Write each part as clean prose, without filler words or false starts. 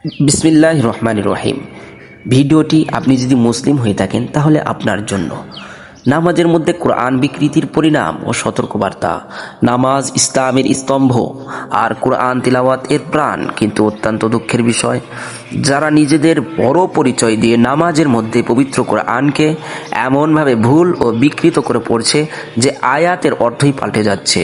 বিসমিল্লাহির রহমানির রহিম। ভিডিওটি আপনি যদি মুসলিম হয়ে থাকেন তাহলে আপনার জন্য। নামাজের মধ্যে কোরআন বিকৃতির পরিণাম ও সতর্কবার্তা। নামাজ ইসলামের স্তম্ভ আর কোরআন তিলাওয়াত এর প্রাণ, কিন্তু অত্যন্ত দুঃখের বিষয় যারা নিজেদের বড় পরিচয় দিয়ে নামাজের মধ্যে পবিত্র কোরআনকে এমনভাবে ভুল ও বিকৃত করে পড়ছে যে আয়াতের অর্থই পাল্টে যাচ্ছে।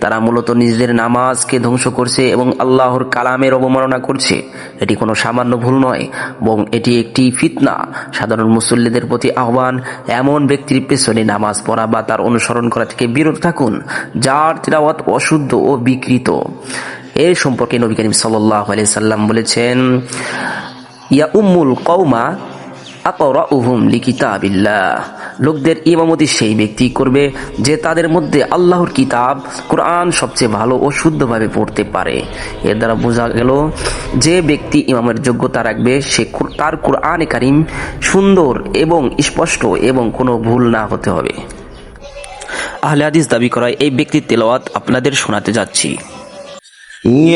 তারা মূলত নিজেদের নামাজকে ধ্বংস করছে এবং আল্লাহর কালামের অবমাননা করছে। এটি কোনো সামান্য ভুল নয়, বরং এটি একটি ফিতনা। সাধারণ মুসল্লিদের প্রতি আহ্বান, এমন ব্যক্তির পেছনে নামাজ পড়া বা তার অনুসরণ করা থেকে বিরত থাকুন যার তিলাওয়াত অশুদ্ধ ও বিকৃত। এর সম্পর্কে নবী করিম সাল্লাল্লাহু আলাইহি সাল্লাম বলেছেন, ইয়া উম্মুল কওমা আকরাউহুম লিকিতাবিল্লাহ। লোকদের ইমামতি সেই ব্যক্তি করবে যে তাদের মধ্যে আল্লাহর কিতাব কোরআন সবচেয়ে ভালো ও শুদ্ধভাবে পড়তে পারে। এর দ্বারা বোঝা গেল যে ব্যক্তি ইমামের যোগ্যতা রাখবে সে তার কোরআনে কারিম সুন্দর এবং স্পষ্ট এবং কোনো ভুল না হতে হবে। আহলে হাদিস দাবি করায় এই ব্যক্তির তেলাওয়াত আপনাদের শোনাতে যাচ্ছি।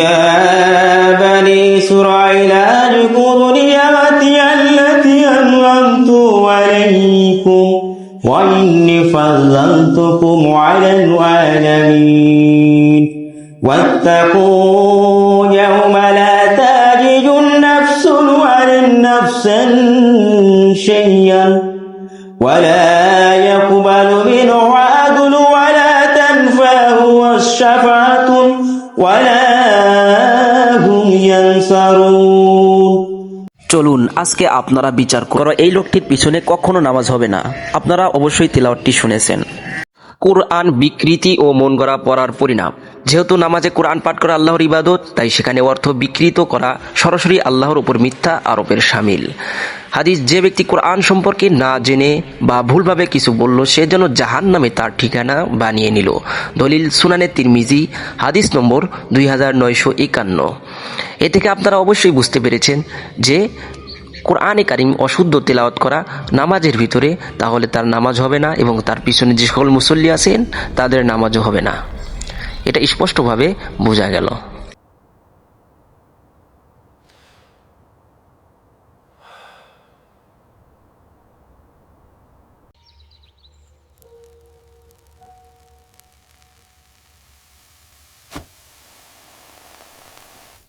يا بني إسرائيل اذكروا نعمتي التي أنعمت عليكم وإني فضلتكم على العالمين واتقوا يوم لا تجد نفس على نفس شيئا ولا يقبل منه عدل ولا تنفعه الشفاعة ولا هم ينصرون। চলুন আজকে আপনারা বিচার করো, এই লোকটির পিছনে কখনো নামাজ হবে না। আপনারা অবশ্যই তিলাওয়াতটি শুনেছেন। কোরআন বিকৃতি ও মন গড়া পড়ার পরিণাম। যেহেতু নামাজে কোরআন পাঠ করা আল্লাহর ইবাদত, তাই সেখানে অর্থ বিকৃত করা সরাসরি আল্লাহর উপর মিথ্যা আরোপের শামিল। হাদিস, যে ব্যক্তি কোরআন সম্পর্কে না জেনে বা ভুলভাবে কিছু বলল সে যেন জাহান্নামে তার ঠিকানা বানিয়ে নিল। দলিল সুনানে তিরমিজি, হাদিস নম্বর 2951। এ থেকে আপনারা অবশ্যই বুঝতে পেরেছেন যে কোরআনে কারিম অশুদ্ধ তেলাওয়াত করা নামাজের ভিতরে, তাহলে তার নামাজ হবে না এবং তার পিছনে যে সকল মুসল্লি আছেন তাদের নামাজও হবে না। এটা স্পষ্টভাবে বোঝা গেল।